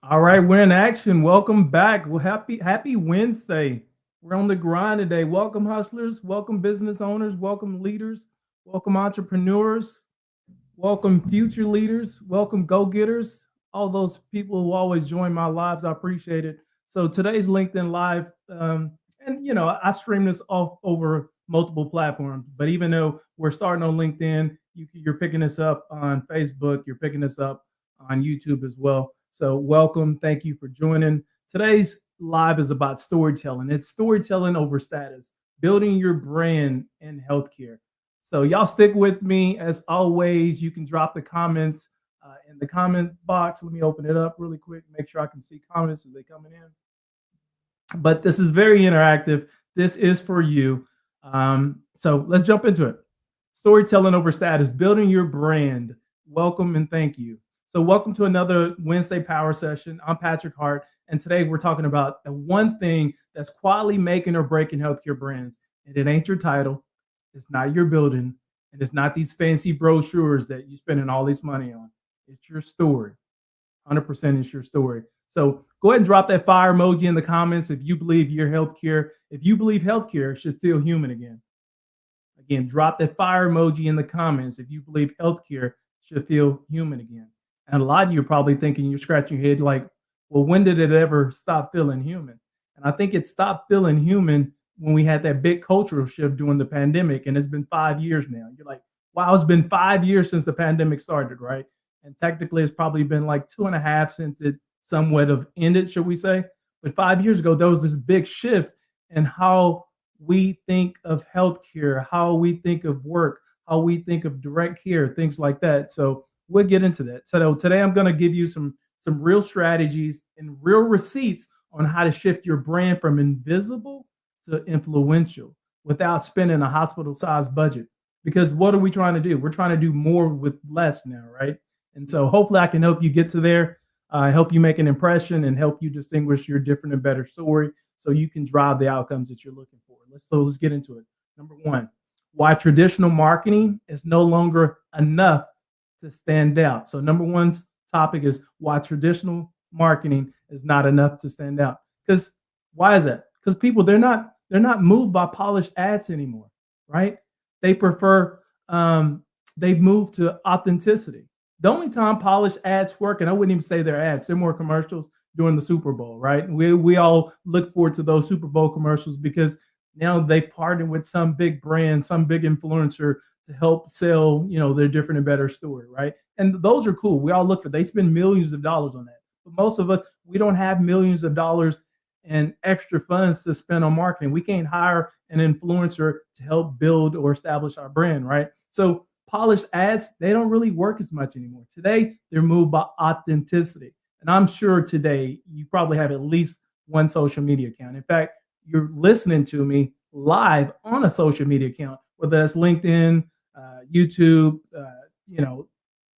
All right, we're in action. Welcome back. Well, happy Wednesday. We're on the grind today. Welcome hustlers, welcome business owners, welcome leaders, welcome entrepreneurs, welcome future leaders, welcome go-getters, all those people who always join my lives. I appreciate it. So today's LinkedIn Live, and I stream this off over multiple platforms. But even though we're starting on LinkedIn, you're picking this up on Facebook, you're picking this up on YouTube as well. So welcome, thank you for joining. Today's live is about storytelling. It's storytelling over status, building your brand in healthcare. So y'all stick with me as always. You can drop the comments in the comment box. Let me open it up really quick, make sure I can see comments as they coming in. But this is very interactive. This is for you. So let's jump into it. Storytelling over status, building your brand. Welcome and thank you. So welcome to another Wednesday Power Session. I'm Patrick Hart, and today we're talking about the one thing that's quietly making or breaking healthcare brands. And it ain't your title, it's not your building, and it's not these fancy brochures that you're spending all this money on. It's your story. 100% is your story. So go ahead and drop that fire emoji in the comments if you believe your healthcare, if you believe healthcare should feel human again. Again, drop that fire emoji in the comments if you believe healthcare should feel human again. And a lot of you are probably thinking, you're scratching your head like, well, when did it ever stop feeling human? And I think it stopped feeling human when we had that big cultural shift during the pandemic. And it's been 5 years now. You're like, wow, it's been 5 years since the pandemic started, right? And technically, it's probably been like 2.5 since it somewhat have ended, should we say? But 5 years ago, there was this big shift in how we think of healthcare, how we think of work, how we think of direct care, things like that. So we'll get into that. So today I'm going to give you some real strategies and real receipts on how to shift your brand from invisible to influential without spending a hospital-sized budget. Because what are we trying to do? We're trying to do more with less now, right? And so hopefully I can help you get to there, help you make an impression, and help you distinguish your different and better story so you can drive the outcomes that you're looking for. Let's get into it. Number one, why traditional marketing is no longer enough to stand out. So number one's topic is why traditional marketing is not enough to stand out. Because why is that? Because people they're not moved by polished ads anymore, right? They prefer they've moved to authenticity. The only time polished ads work, and I wouldn't even say they're ads, they're more commercials during the Super Bowl, right? We all look forward to those Super Bowl commercials because now they partner with some big brand, some big influencer to help sell, their different and better story, right? And those are cool. We all look for. They spend millions of dollars on that, but most of us we don't have millions of dollars and extra funds to spend on marketing. We can't hire an influencer to help build or establish our brand, right? So polished ads, they don't really work as much anymore. Today, they're moved by authenticity. And I'm sure today you probably have at least one social media account. In fact, you're listening to me live on a social media account, whether that's LinkedIn, YouTube,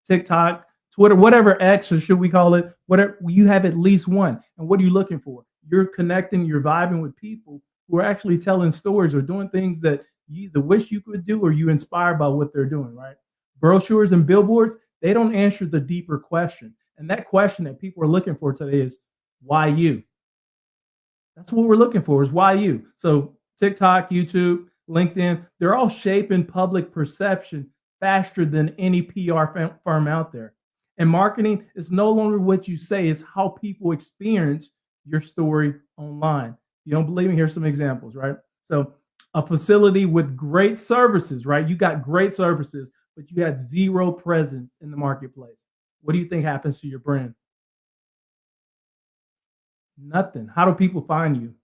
TikTok, Twitter, whatever X or should we call it, whatever, you have at least one. And what are you looking for? You're connecting, you're vibing with people who are actually telling stories or doing things that you either wish you could do or you inspired by what they're doing, right? Brochures and billboards, they don't answer the deeper question. And that question that people are looking for today is why you? That's what we're looking for is why you. So TikTok, YouTube, LinkedIn, they're all shaping public perception faster than any PR firm out there. And marketing is no longer what you say, it's how people experience your story online. You don't believe me? Here's some examples, right? So a facility with great services, right? You got great services, but you have zero presence in the marketplace. What do you think happens to your brand? Nothing. How do people find you?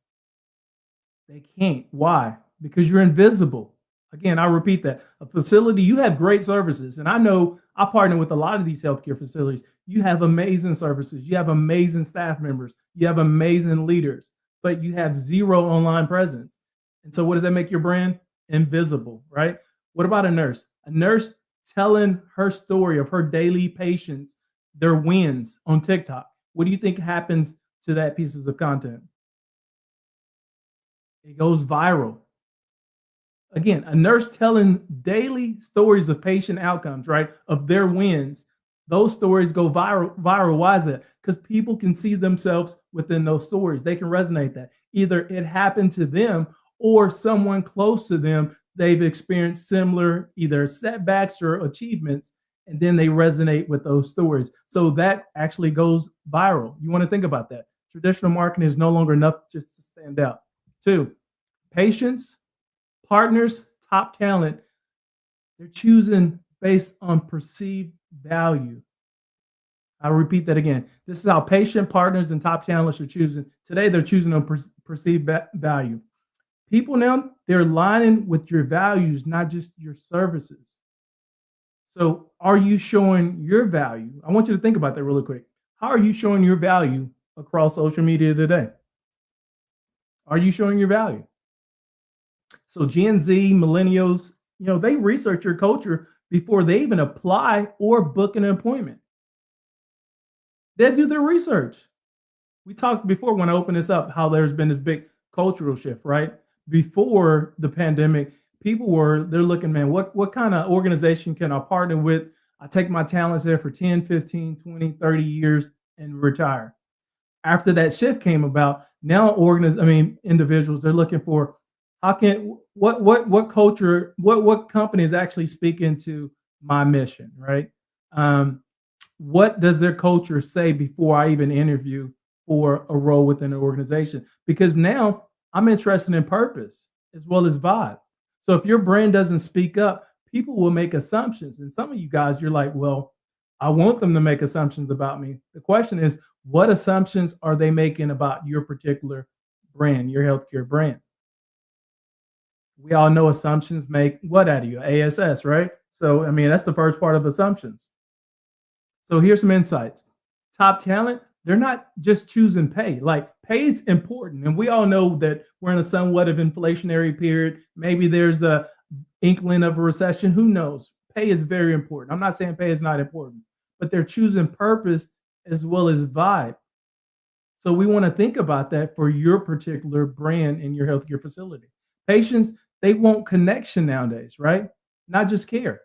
They can't. Why? Because you're invisible. Again, I repeat that. A facility, you have great services. And I know I partner with a lot of these healthcare facilities. You have amazing services. You have amazing staff members. You have amazing leaders, but you have zero online presence. And so what does that make your brand? Invisible, right? What about a nurse? A nurse telling her story of her daily patients, their wins on TikTok. What do you think happens to that pieces of content? It goes viral. Again, a nurse telling daily stories of patient outcomes, right? Of their wins. Those stories go viral. Why is it? Because people can see themselves within those stories. They can resonate that. Either it happened to them or someone close to them, they've experienced similar either setbacks or achievements, and then they resonate with those stories. So that actually goes viral. You want to think about that. Traditional marketing is no longer enough just to stand out. Two, patience, partners, top talent, they're choosing based on perceived value. I'll repeat that again. This is how patient partners and top channels are choosing. Today, they're choosing on perceived value. People now, they're aligning with your values, not just your services. So, are you showing your value? I want you to think about that really quick. How are you showing your value across social media today? Are you showing your value? So, Gen Z, millennials, they research your culture before they even apply or book an appointment. They do their research. We talked before when I opened this up how there's been this big cultural shift, right? Before the pandemic, they're looking, man, what kind of organization can I partner with? I take my talents there for 10, 15, 20, 30 years and retire. After that shift came about, now individuals, they're looking for how can what culture, what company is actually speaking to my mission, right? What does their culture say before I even interview for a role within an organization? Because now I'm interested in purpose as well as vibe. So if your brand doesn't speak up, people will make assumptions. And some of you guys, you're like, well, I want them to make assumptions about me. The question is, what assumptions are they making about your particular brand, your healthcare brand? We all know assumptions make what out of you? ASS, right? So, that's the first part of assumptions. So here's some insights. Top talent, they're not just choosing pay. Like pay is important. And we all know that we're in a somewhat of inflationary period. Maybe there's a inkling of a recession. Who knows? Pay is very important. I'm not saying pay is not important, but they're choosing purpose as well as vibe. So we want to think about that for your particular brand in your healthcare facility. Patients, they want connection nowadays, right? Not just care.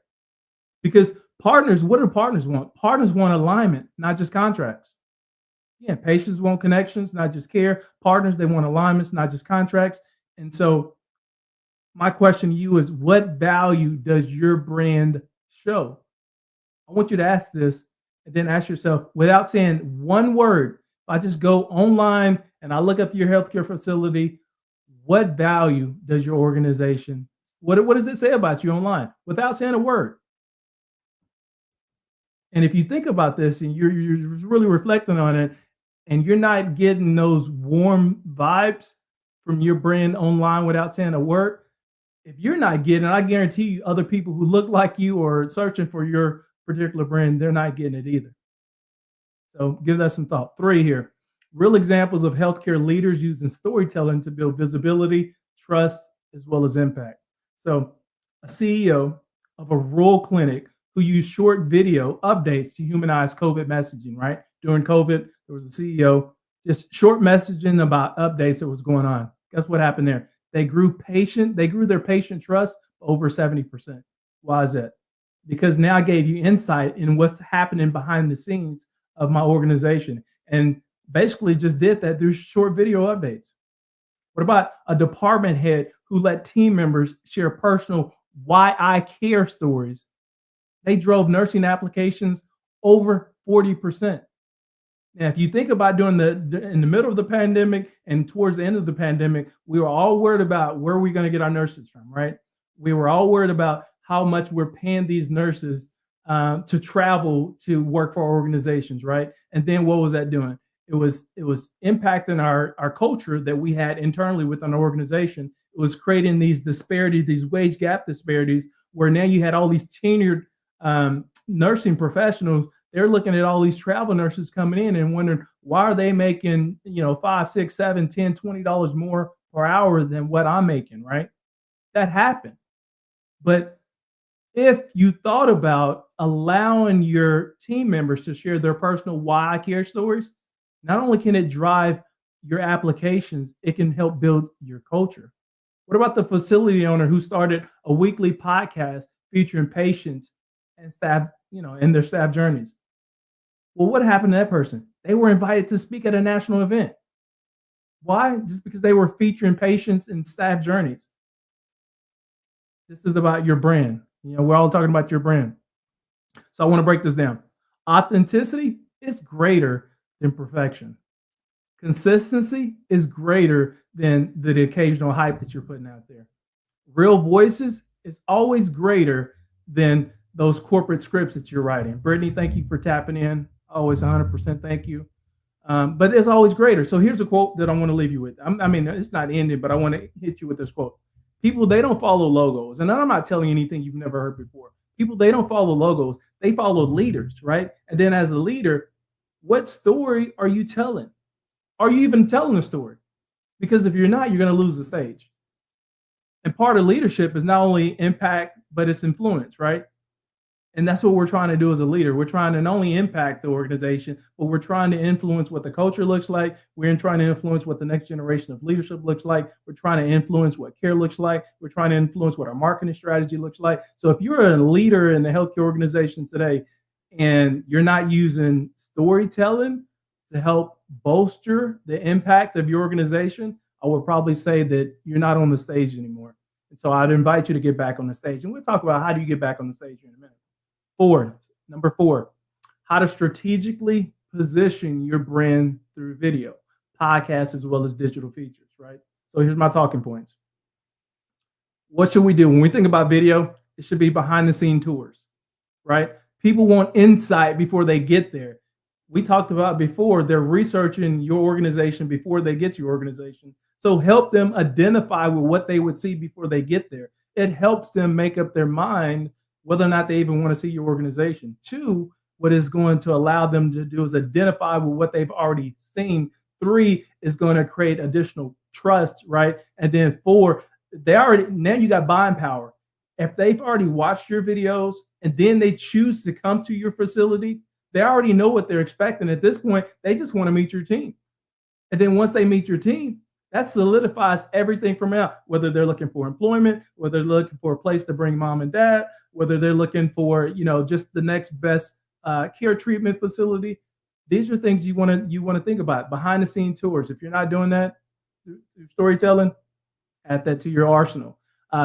Because partners, what do partners want? Partners want alignment, not just contracts. Yeah, patients want connections, not just care. Partners, they want alignments, not just contracts. And so my question to you is, what value does your brand show? I want you to ask this and then ask yourself, without saying one word, if I just go online and I look up your healthcare facility, what value does your organization, what does it say about you online without saying a word? And if you think about this and you're really reflecting on it and you're not getting those warm vibes from your brand online without saying a word, if you're not getting it, I guarantee you other people who look like you or searching for your particular brand, they're not getting it either. So give that some thought. Three here, real examples of healthcare leaders using storytelling to build visibility, trust, as well as impact. So a CEO of a rural clinic who used short video updates to humanize COVID messaging, right? During COVID, there was a CEO, just short messaging about updates that was going on. Guess what happened there? They grew their patient trust over 70%. Why is that? Because now I gave you insight in what's happening behind the scenes of my organization. And basically just did that through short video updates. What about a department head who let team members share personal why I care stories? They drove nursing applications over 40%. Now, if you think about in the middle of the pandemic and towards the end of the pandemic, we were all worried about where we're going to get our nurses from, right? We were all worried about how much we're paying these nurses to travel to work for our organizations, right? And then what was that doing? It was impacting our culture that we had internally within our organization. It was creating these disparities, these wage gap disparities, where now you had all these tenured nursing professionals. They're looking at all these travel nurses coming in and wondering, why are they making, $5, $6, $7, $10, $20 more per hour than what I'm making, right? That happened. But if you thought about allowing your team members to share their personal why I care stories, not only can it drive your applications, it can help build your culture. What about the facility owner who started a weekly podcast featuring patients and staff, and their staff journeys? Well, what happened to that person? They were invited to speak at a national event. Why? Just because they were featuring patients and staff journeys. This is about your brand. We're all talking about your brand. So I want to break this down. Authenticity is greater than perfection. Consistency is greater than the occasional hype that you're putting out there. Real voices is always greater than those corporate scripts that you're writing. Brittany, thank you for tapping in. Always 100% thank you. But it's always greater. So here's a quote that I want to leave you with. I mean, it's not ending, but I want to hit you with this quote. People, they don't follow logos. And I'm not telling you anything you've never heard before. People, they don't follow logos. They follow leaders, right? And then as a leader, what story are you telling? Are you even telling a story? Because if you're not, you're going to lose the stage. And part of leadership is not only impact, but it's influence, right? And that's what we're trying to do as a leader. We're trying to not only impact the organization, but we're trying to influence what the culture looks like. We're trying to influence what the next generation of leadership looks like. We're trying to influence what care looks like. We're trying to influence what our marketing strategy looks like. So if you're a leader in the healthcare organization today and you're not using storytelling to help bolster the impact of your organization, I would probably say that you're not on the stage anymore. And so I'd invite you to get back on the stage. And we'll talk about how do you get back on the stage in a minute. Number four, how to strategically position your brand through video, podcasts, as well as digital features, right? So here's my talking points. What should we do? When we think about video, it should be behind the scene tours, right? People want insight before they get there. We talked about before, they're researching your organization before they get to your organization. So help them identify with what they would see before they get there. It helps them make up their mind whether or not they even want to see your organization. Two, what is going to allow them to do is identify with what they've already seen. Three is going to create additional trust, right? And then four, now you got buying power. If they've already watched your videos and then they choose to come to your facility, they already know what they're expecting. At this point, they just want to meet your team. And then once they meet your team, that solidifies everything from out, whether they're looking for employment, whether they're looking for a place to bring mom and dad, whether they're looking for, just the next best care treatment facility. These are things you want to think about. Behind the scene tours. If you're not doing that through storytelling, add that to your arsenal.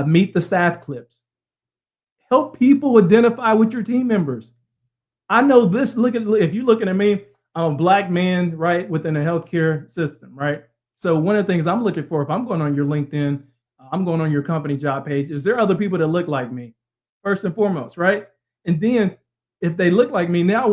Meet the staff clips. Help people identify with your team members. I know this. If you're looking at me, I'm a Black man, right, within a healthcare system, right? So one of the things I'm looking for, if I'm going on your LinkedIn, I'm going on your company job page, is there other people that look like me? First and foremost, right? And then if they look like me, now I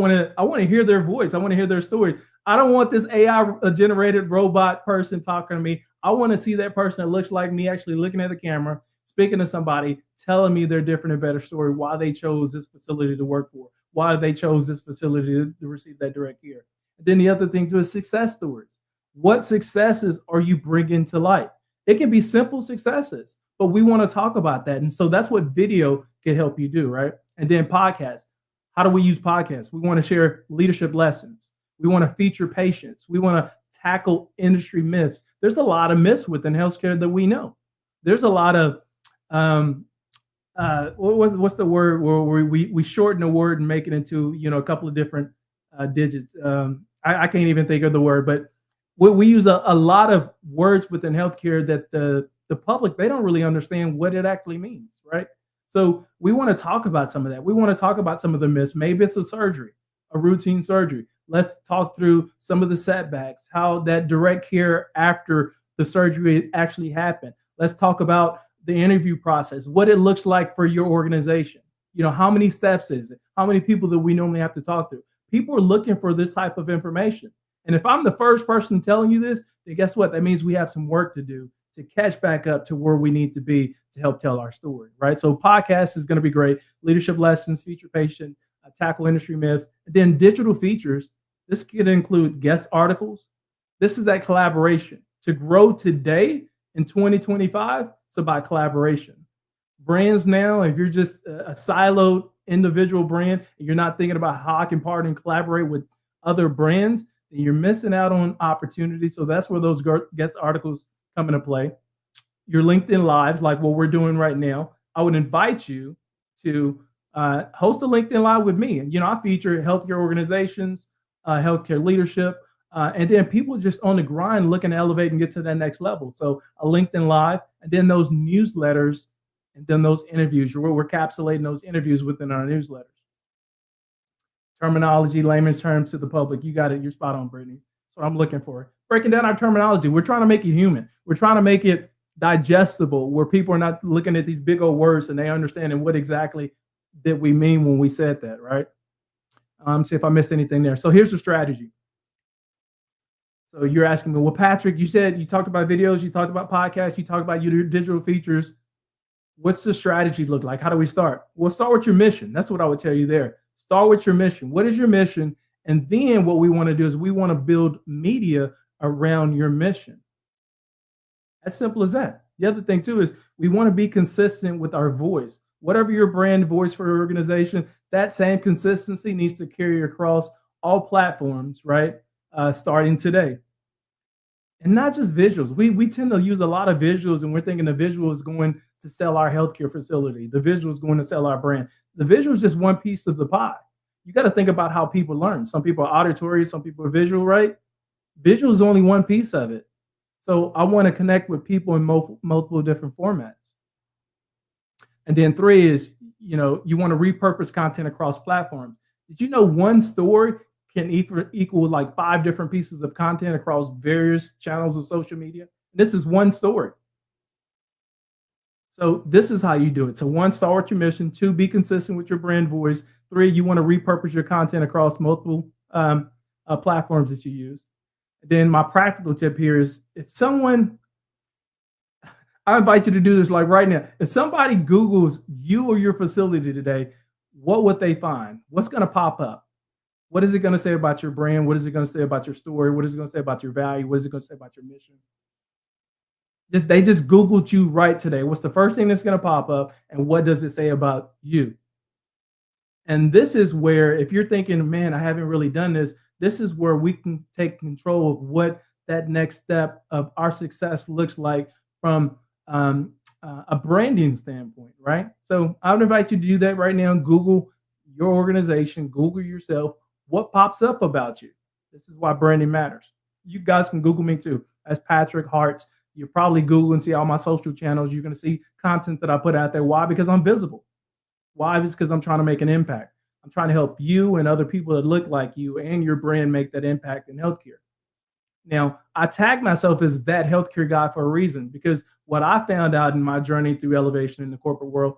want to hear their voice. I want to hear their story. I don't want this AI generated robot person talking to me. I want to see that person that looks like me actually looking at the camera, speaking to somebody, telling me their different and better story, why they chose this facility to work for, why they chose this facility to receive that direct care. And then the other thing too is success stories. What successes are you bringing to light? It can be simple successes, but we want to talk about that. And so that's what video can help you do, right? And then podcasts. How do we use podcasts? We want to share leadership lessons. We want to feature patients. We want to tackle industry myths. There's a lot of myths within healthcare that we know. There's a lot of what's the word where we shorten a word and make it into a couple of different digits. I can't even think of the word, but we use a lot of words within healthcare that the public, they don't really understand what it actually means, right? So we want to talk about some of that. We want to talk about some of the myths. Maybe it's a surgery, a routine surgery. Let's talk through some of the setbacks, how that direct care after the surgery actually happened. Let's talk about the interview process, what it looks like for your organization. How many steps is it? How many people do we normally have to talk to? People are looking for this type of information. And if I'm the first person telling you this, then guess what? That means we have some work to do to catch back up to where we need to be to help tell our story, right? So podcast is going to be great. Leadership lessons, feature patient, tackle industry myths. And then digital features. This could include guest articles. This is that collaboration. To grow today in 2025, it's about collaboration. Brands now, if you're just a siloed individual brand and you're not thinking about how I can partner and collaborate with other brands, then you're missing out on opportunities. So that's where those guest articles come into play. Your LinkedIn Lives, like what we're doing right now, I would invite you to host a LinkedIn Live with me. I feature healthcare organizations healthcare leadership. And then people just on the grind looking to elevate and get to that next level. So a LinkedIn Live, and then those newsletters, and then those interviews. We're capsulating those interviews within our newsletters. Terminology, layman's terms to the public. You got it. You're spot on, Brittany. That's what I'm looking for. Breaking down our terminology. We're trying to make it human. We're trying to make it digestible, where people are not looking at these big old words and they understanding what exactly did we mean when we said that, right? See if I missed anything there. So here's the strategy. So you're asking me, well, Patrick, you said you talked about videos, you talked about podcasts, you talked about your digital features. What's the strategy look like? How do we start? Well, start with your mission. That's what I would tell you there. Start with your mission. What is your mission? And then what we want to do is we want to build media around your mission. As simple as that. The other thing too is we want to be consistent with our voice. Whatever your brand voice for your organization, that same consistency needs to carry across all platforms, right? Starting today. And not just visuals. We tend to use a lot of visuals, and we're thinking the visual is going to sell our healthcare facility. The visual is going to sell our brand. The visual is just one piece of the pie. You got to think about how people learn. Some people are auditory, some people are visual, right? Visual is only one piece of it. So I want to connect with people in multiple different formats. And then 3 is, you want to repurpose content across platforms. Did you know one story can equal like 5 different pieces of content across various channels of social media? This is one story. So this is how you do it. So 1, start with your mission. 2, be consistent with your brand voice. 3, you want to repurpose your content across multiple platforms that you use. And then my practical tip here is, if someone, I invite you to do this like right now. If somebody Googles you or your facility today, what would they find? What's going to pop up? What is it going to say about your brand? What is it going to say about your story? What is it going to say about your value? What is it going to say about your mission? They just Googled you right today. What's the first thing that's going to pop up? And what does it say about you? And this is where, if you're thinking, man, I haven't really done this, this is where we can take control of what that next step of our success looks like from a branding standpoint, right? So I would invite you to do that right now. Google your organization, Google yourself. What pops up about you? This is why branding matters. You guys can Google me too, as Patrick Hartz. You probably Google and see all my social channels. You're going to see content that I put out there. Why? Because I'm visible. Why? Because I'm trying to make an impact. I'm trying to help you and other people that look like you and your brand make that impact in healthcare. Now, I tag myself as that healthcare guy for a reason, because what I found out in my journey through elevation in the corporate world,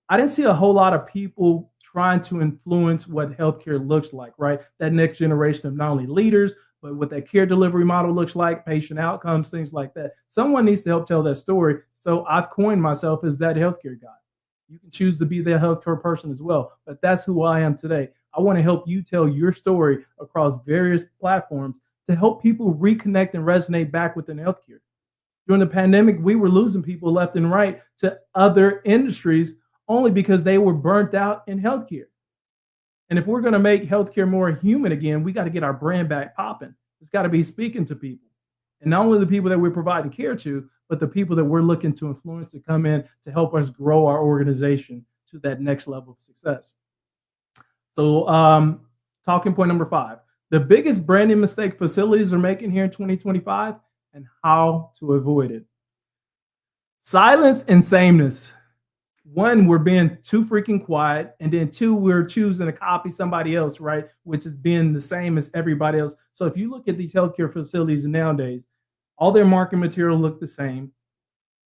I didn't see a whole lot of people trying to influence what healthcare looks like, right? That next generation of not only leaders, but what that care delivery model looks like, patient outcomes, things like that. Someone needs to help tell that story. So I've coined myself as that healthcare guy. You can choose to be the healthcare person as well, but that's who I am today. I want to help you tell your story across various platforms to help people reconnect and resonate back within healthcare. During the pandemic, we were losing people left and right to other industries only because they were burnt out in healthcare. And if we're going to make healthcare more human again, we got to get our brand back popping. It's got to be speaking to people. And not only the people that we're providing care to, but the people that we're looking to influence to come in to help us grow our organization to that next level of success. So talking point number 5, the biggest branding mistake facilities are making here in 2025 and how to avoid it. Silence and sameness. 1, we're being too freaking quiet. And then 2, we're choosing to copy somebody else, right? Which is being the same as everybody else. So if you look at these healthcare facilities nowadays, all their marketing material look the same.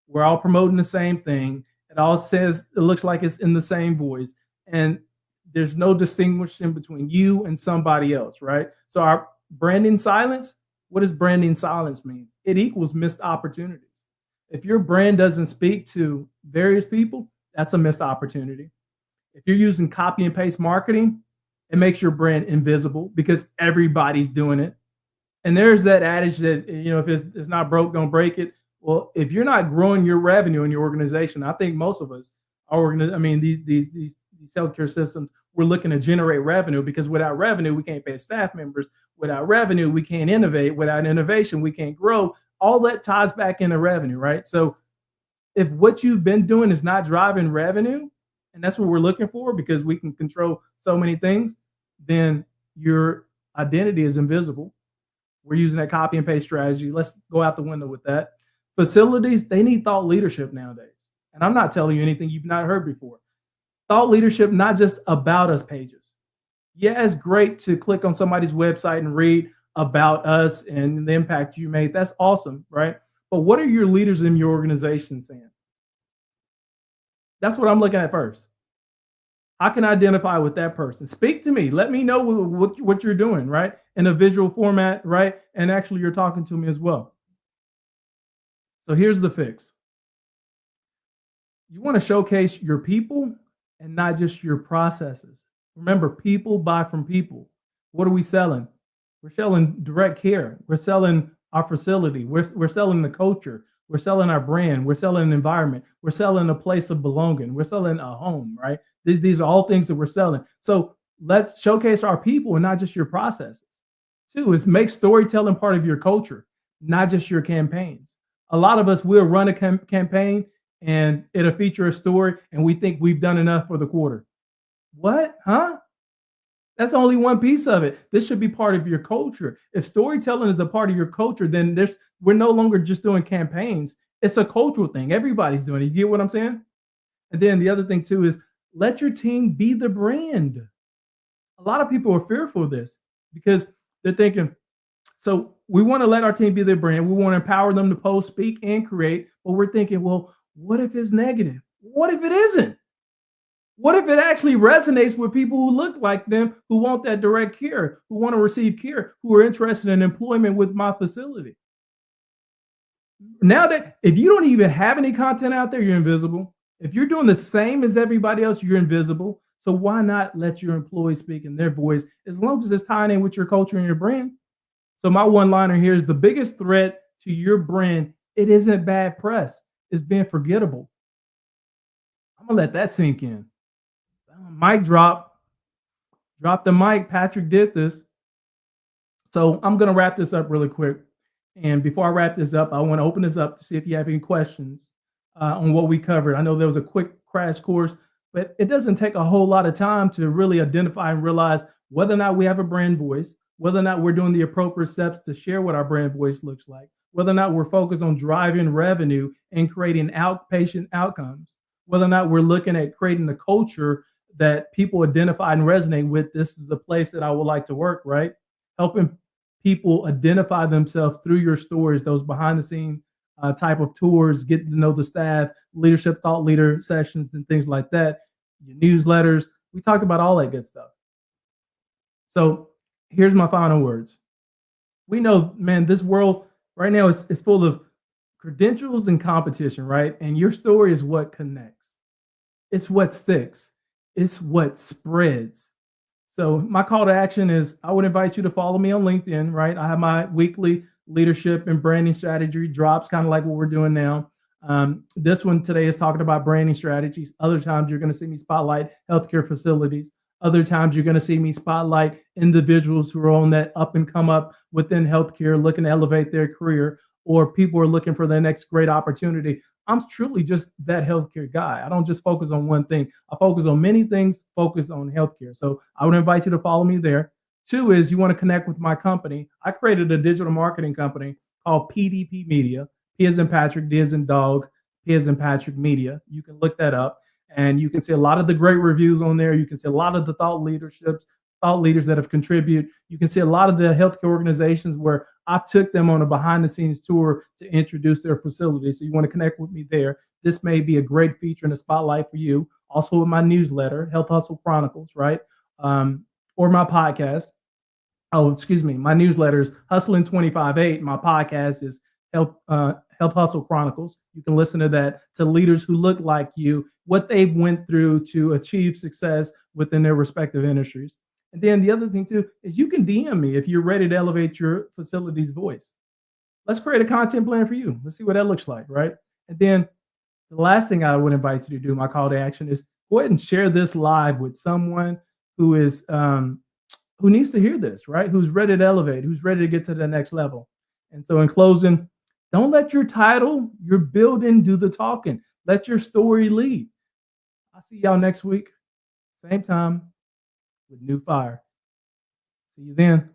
We're all promoting the same thing. It all says, it looks like it's in the same voice. And there's no distinguishing between you and somebody else, right? So our branding silence, what does branding silence mean? It equals missed opportunities. If your brand doesn't speak to various people, that's a missed opportunity. If you're using copy and paste marketing, it makes your brand invisible because everybody's doing it. And there's that adage that, if it's not broke, don't break it. Well, if you're not growing your revenue in your organization, I think most of us are, these healthcare systems, we're looking to generate revenue, because without revenue, we can't pay staff members. Without revenue, we can't innovate. Without innovation, we can't grow. All that ties back into revenue, right? So if what you've been doing is not driving revenue, and that's what we're looking for, because we can control so many things, then you're Identity is invisible. We're using that copy and paste strategy. Let's go out the window with that. Facilities, they need thought leadership nowadays. And I'm not telling you anything you've not heard before. Thought leadership, not just about us pages. Yeah, it's great to click on somebody's website and read about us and the impact you made. That's awesome, right? But what are your leaders in your organization saying? That's what I'm looking at first. I can identify with that person. Speak to me. Let me know what you're doing, right? In a visual format, right? And actually, you're talking to me as well. So here's the fix. You want to showcase your people and not just your processes. Remember, people buy from people. What are we selling? We're selling direct care. We're selling our facility. We're selling the culture. We're selling our brand. We're selling an environment. We're selling a place of belonging. We're selling a home, right? These are all things that we're selling. So let's showcase our people and not just your processes. Two is make storytelling part of your culture, not just your campaigns. A lot of us will run a campaign and it'll feature a story and we think we've done enough for the quarter. What? Huh? That's only one piece of it. This should be part of your culture. If storytelling is a part of your culture, then we're no longer just doing campaigns. It's a cultural thing. Everybody's doing it. You get what I'm saying? And then the other thing too is let your team be the brand. A lot of people are fearful of this because they're thinking, so we want to let our team be their brand. We want to empower them to post, speak, and create. But we're thinking, well, what if it's negative? What if it isn't? What if it actually resonates with people who look like them, who want that direct care, who want to receive care, who are interested in employment with my facility? Now that if you don't even have any content out there, you're invisible. If you're doing the same as everybody else, you're invisible. So why not let your employees speak in their voice as long as it's tying in with your culture and your brand? So my one-liner here is the biggest threat to your brand. It isn't bad press. It's being forgettable. I'm gonna let that sink in. Mic drop. Drop the mic. Patrick did this. So I'm gonna wrap this up really quick. And before I wrap this up, I want to open this up to see if you have any questions on what we covered. I know there was a quick crash course, but it doesn't take a whole lot of time to really identify and realize whether or not we have a brand voice, whether or not we're doing the appropriate steps to share what our brand voice looks like, whether or not we're focused on driving revenue and creating outpatient outcomes, whether or not we're looking at creating the culture that people identify and resonate with. This is the place that I would like to work, right? Helping people identify themselves through your stories, those behind the scene type of tours, getting to know the staff, leadership, thought leader sessions, and things like that, your newsletters. We talked about all that good stuff. So here's my final words. We know, man, this world right now is full of credentials and competition, right? And your story is what connects. It's what sticks. It's what spreads. So my call to action is I would invite you to follow me on LinkedIn, right? I have my weekly leadership and branding strategy drops, kind of like what we're doing now. This one today is talking about branding strategies. Other times you're going to see me spotlight healthcare facilities. Other times you're going to see me spotlight individuals who are on that up and come up within healthcare, looking to elevate their career, or people are looking for their next great opportunity. I'm truly just that healthcare guy. I don't just focus on one thing. I focus on many things, focus on healthcare. So I would invite you to follow me there. Two is you want to connect with my company. I created a digital marketing company called PDP Media. P as in Patrick, D as in dog, P as in Patrick Media. You can look that up and you can see a lot of the great reviews on there. You can see a lot of the thought leaders that have contributed. You can see a lot of the healthcare organizations where I took them on a behind the scenes tour to introduce their facility. So you want to connect with me there. This may be a great feature in the spotlight for you. Also with my newsletter, Health Hustle Chronicles, right? Or my podcast. Oh, excuse me. My newsletter is Hustling 25/8. My podcast is Health Hustle Chronicles. You can listen to that, to leaders who look like you, what they've went through to achieve success within their respective industries. And then the other thing too is you can DM me if you're ready to elevate your facility's voice. Let's create a content plan for you. Let's see what that looks like, right? And then the last thing I would invite you to do, my call to action, is go ahead and share this live with someone who is who needs to hear this, right? Who's ready to elevate, who's ready to get to the next level. And so in closing, don't let your title, your building do the talking. Let your story lead. I'll see y'all next week, same time with new fire. See you then.